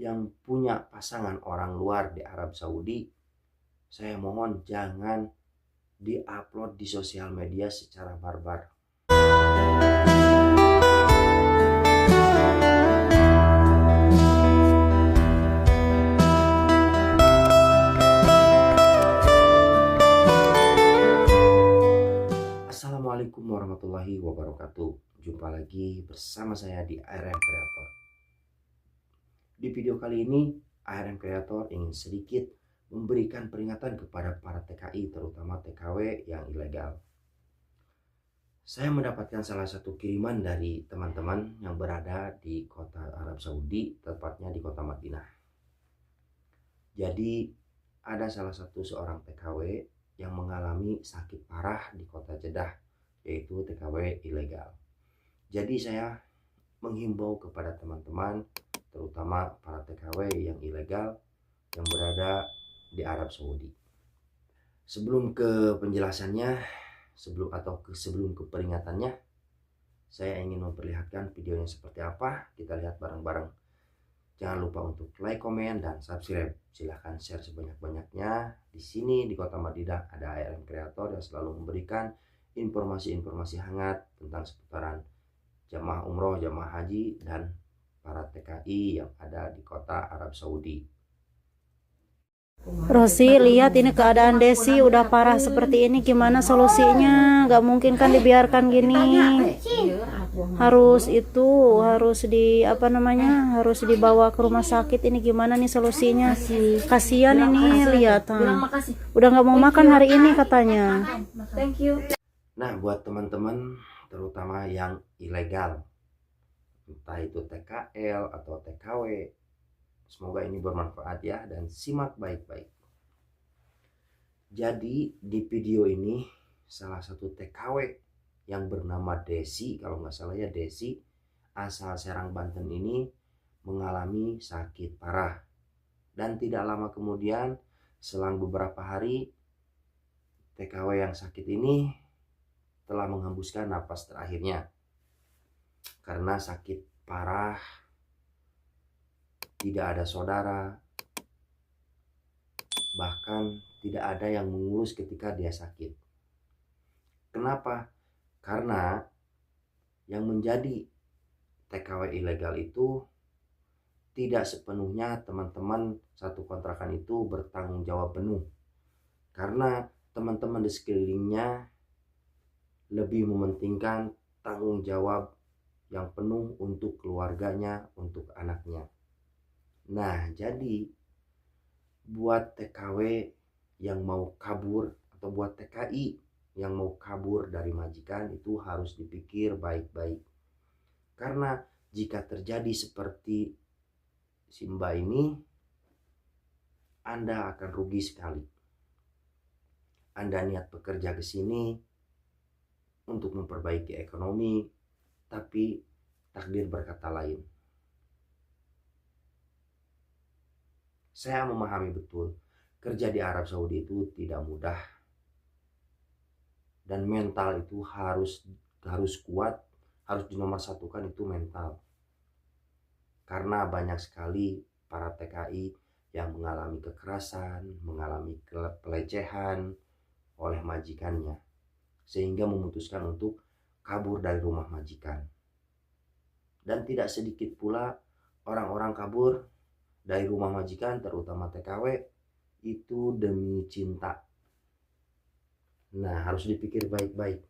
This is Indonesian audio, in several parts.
yang punya pasangan orang luar di Arab Saudi, saya mohon jangan di-upload di sosial media secara barbar. Assalamualaikum warahmatullahi wabarakatuh. Jumpa lagi bersama saya di ARM Creator. Di video kali ini ARM Creator ingin sedikit memberikan peringatan kepada para TKI, terutama TKW yang ilegal. Saya mendapatkan salah satu kiriman dari teman-teman yang berada di kota Arab Saudi, tepatnya di kota Madinah. Jadi ada salah satu seorang TKW yang mengalami sakit parah di kota Jeddah, yaitu TKW ilegal. Jadi saya menghimbau kepada teman-teman, terutama para TKW yang ilegal yang berada di Arab Saudi. Sebelum ke penjelasannya, sebelum ke peringatannya, saya ingin memperlihatkan videonya seperti apa. Kita lihat bareng-bareng. Jangan lupa untuk like, komen, dan subscribe. Silahkan share sebanyak-banyaknya. Di sini di kota Madinah ada ARM Creator yang selalu memberikan informasi-informasi hangat tentang seputaran jamaah umroh, jamaah haji, dan para TKI yang ada di kota Arab Saudi. Rosi, lihat ini keadaan Desi udah parah seperti ini, gimana solusinya? Gak mungkin kan dibiarkan gini. Harus harus dibawa ke rumah sakit. Ini gimana nih solusinya? Kasihan ini, lihat. Udah gak mau makan hari ini katanya. Nah, buat teman-teman terutama yang ilegal, entah itu TKL atau TKW, semoga ini bermanfaat ya, dan simak baik-baik. Jadi di video ini salah satu TKW yang bernama Desi, kalau nggak salah ya Desi, asal Serang Banten ini mengalami sakit parah. Dan tidak lama kemudian, selang beberapa hari, TKW yang sakit ini telah menghembuskan napas terakhirnya. Karena sakit parah, tidak ada saudara, bahkan tidak ada yang mengurus ketika dia sakit. Kenapa? Karena yang menjadi TKW ilegal itu tidak sepenuhnya teman-teman satu kontrakan itu bertanggung jawab penuh. Karena teman-teman di sekelilingnya lebih mementingkan tanggung jawab yang penuh untuk keluarganya, untuk anaknya. Nah, jadi buat TKW yang mau kabur atau buat TKI yang mau kabur dari majikan itu harus dipikir baik-baik. Karena jika terjadi seperti Simba ini, Anda akan rugi sekali. Anda niat bekerja ke sini untuk memperbaiki ekonomi, tapi takdir berkata lain. Saya memahami betul, kerja di Arab Saudi itu tidak mudah. Dan mental itu harus kuat, harus dinomorsatukan itu mental. Karena banyak sekali para TKI yang mengalami kekerasan, mengalami pelecehan oleh majikannya, sehingga memutuskan untuk kabur dari rumah majikan. Dan tidak sedikit pula orang-orang kabur dari rumah majikan, terutama TKW, itu demi cinta. Nah, harus dipikir baik-baik.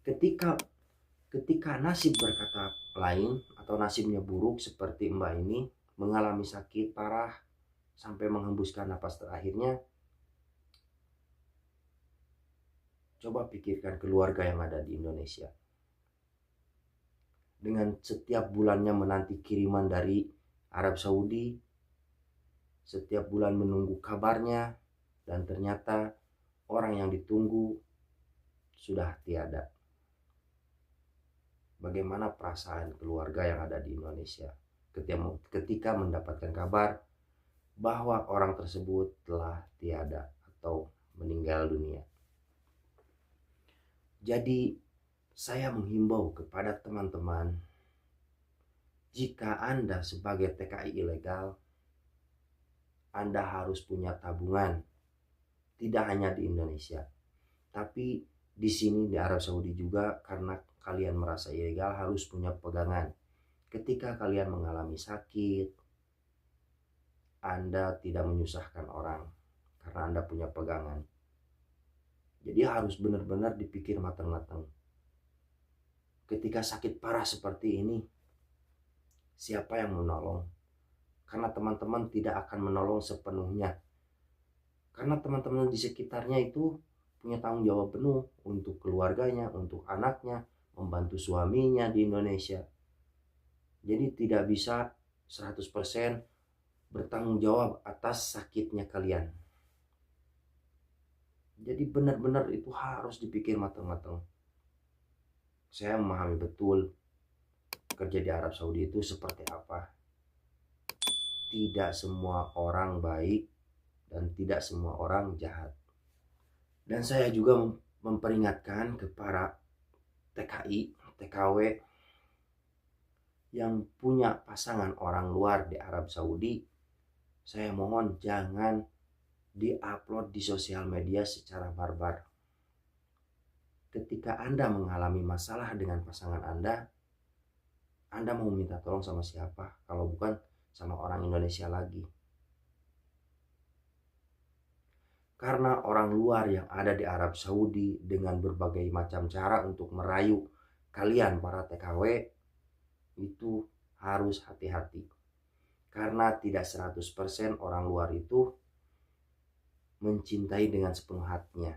Ketika nasib berkata lain atau nasibnya buruk seperti Mbak ini, mengalami sakit parah sampai menghembuskan napas terakhirnya, coba pikirkan keluarga yang ada di Indonesia. Dengan setiap bulannya menanti kiriman dari Arab Saudi, setiap bulan menunggu kabarnya, dan ternyata orang yang ditunggu sudah tiada. Bagaimana perasaan keluarga yang ada di Indonesia ketika mendapatkan kabar bahwa orang tersebut telah tiada atau meninggal dunia. Jadi saya menghimbau kepada teman-teman, jika Anda sebagai TKI ilegal Anda harus punya tabungan. Tidak hanya di Indonesia, tapi di sini di Arab Saudi juga, karena kalian merasa ilegal harus punya pegangan. Ketika kalian mengalami sakit, Anda tidak menyusahkan orang karena Anda punya pegangan. Jadi harus benar-benar dipikir matang-matang. Ketika sakit parah seperti ini, siapa yang menolong? Karena teman-teman tidak akan menolong sepenuhnya. Karena teman-teman di sekitarnya itu punya tanggung jawab penuh untuk keluarganya, untuk anaknya, membantu suaminya di Indonesia. Jadi tidak bisa 100% bertanggung jawab atas sakitnya kalian. Jadi benar-benar itu harus dipikir matang-matang. Saya memahami betul kerja di Arab Saudi itu seperti apa. Tidak semua orang baik dan tidak semua orang jahat. Dan saya juga memperingatkan kepada TKI, TKW yang punya pasangan orang luar di Arab Saudi, saya mohon jangan diupload di sosial media secara barbar. Ketika Anda mengalami masalah dengan pasangan Anda mau minta tolong sama siapa? Kalau bukan sama orang Indonesia lagi. Karena orang luar yang ada di Arab Saudi dengan berbagai macam cara untuk merayu kalian para TKW, itu harus hati-hati. Karena tidak 100% orang luar itu mencintai dengan sepenuh hatinya.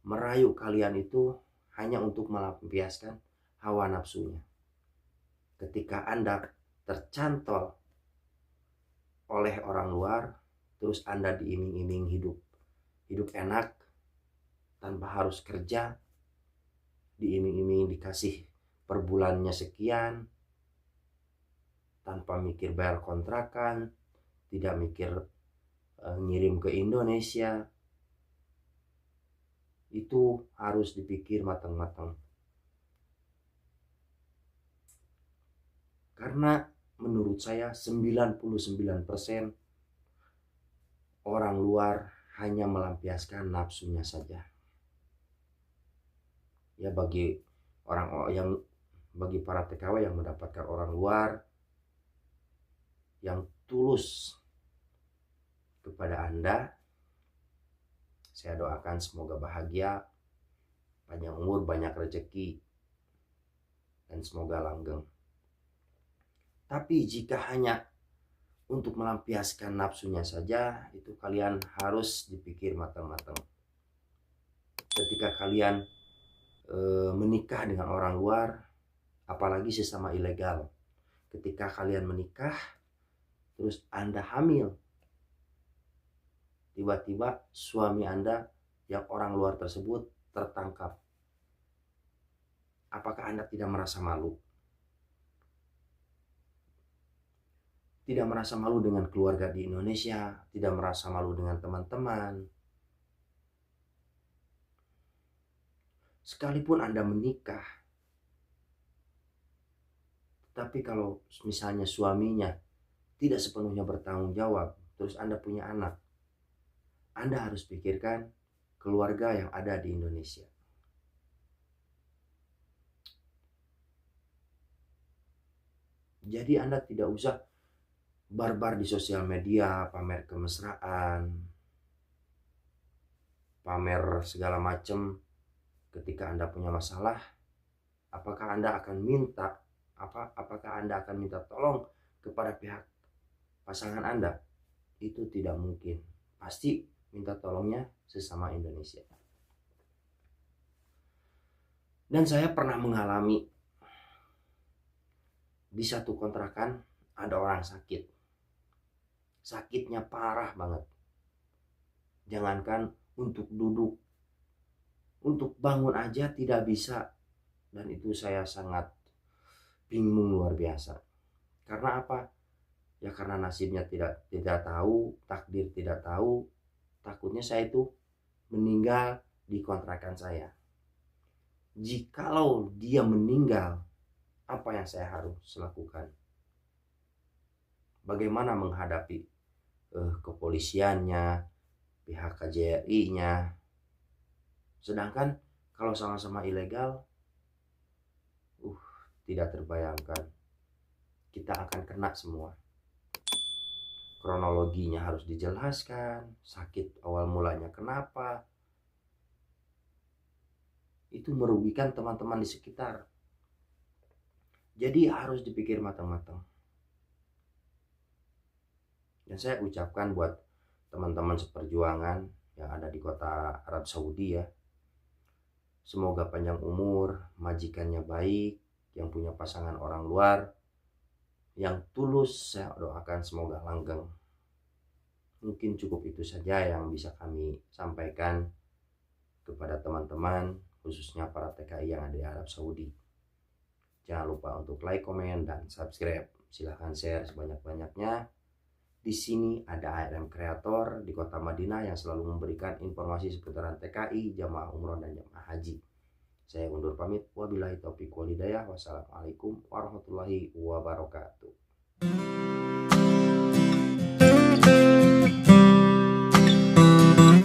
Merayu kalian itu hanya untuk melampiaskan hawa nafsunya. Ketika Anda tercantol oleh orang luar, terus Anda diiming-iming hidup enak tanpa harus kerja, diiming-iming dikasih per bulannya sekian, tanpa mikir bayar kontrakan, tidak mikir ngirim ke Indonesia, itu harus dipikir matang-matang. Karena menurut saya 99% orang luar hanya melampiaskan nafsunya saja. Ya bagi para TKW yang mendapatkan orang luar yang tulus kepada Anda, saya doakan semoga bahagia, panjang umur, banyak rezeki, dan semoga langgeng. Tapi jika hanya untuk melampiaskan nafsunya saja, itu kalian harus dipikir matang-matang. Ketika kalian menikah dengan orang luar, apalagi sesama ilegal, ketika kalian menikah terus Anda hamil, tiba-tiba suami Anda yang orang luar tersebut tertangkap, apakah Anda tidak merasa malu? Tidak merasa malu dengan keluarga di Indonesia, tidak merasa malu dengan teman-teman. Sekalipun Anda menikah, tapi kalau misalnya suaminya tidak sepenuhnya bertanggung jawab, terus Anda punya anak, Anda harus pikirkan keluarga yang ada di Indonesia. Jadi Anda tidak usah barbar di sosial media, pamer kemesraan, pamer segala macam. Ketika Anda punya masalah, apakah Anda akan minta tolong kepada pihak pasangan Anda? Itu tidak mungkin. Pasti minta tolongnya sesama Indonesia. Dan saya pernah mengalami di satu kontrakan ada orang sakit. Sakitnya parah banget. Jangankan untuk duduk, untuk bangun aja tidak bisa. Dan itu saya sangat bingung luar biasa. Karena apa? Ya karena nasibnya tidak tahu, takdir tidak tahu. Takutnya saya itu meninggal di kontrakan saya. Jikalau dia meninggal, apa yang saya harus lakukan? bagaimana menghadapi kepolisiannya, pihak KJRI-nya. Sedangkan kalau sama-sama ilegal, tidak terbayangkan. Kita akan kena semua. Kronologinya harus dijelaskan, sakit awal mulanya kenapa. Itu merugikan teman-teman di sekitar. Jadi harus dipikir matang-matang. Dan saya ucapkan buat teman-teman seperjuangan yang ada di kota Arab Saudi ya. Semoga panjang umur, majikannya baik, yang punya pasangan orang luar, yang tulus saya doakan semoga langgeng. Mungkin cukup itu saja yang bisa kami sampaikan kepada teman-teman, khususnya para TKI yang ada di Arab Saudi. Jangan lupa untuk like, komen, dan subscribe. Silahkan share sebanyak-banyaknya. Di sini ada ARM Kreator di kota Madinah yang selalu memberikan informasi seputaran TKI, jamaah umroh, dan jamaah haji. Saya undur pamit. Wabillahi taufiq wal hidayah. Wassalamualaikum warahmatullahi wabarakatuh.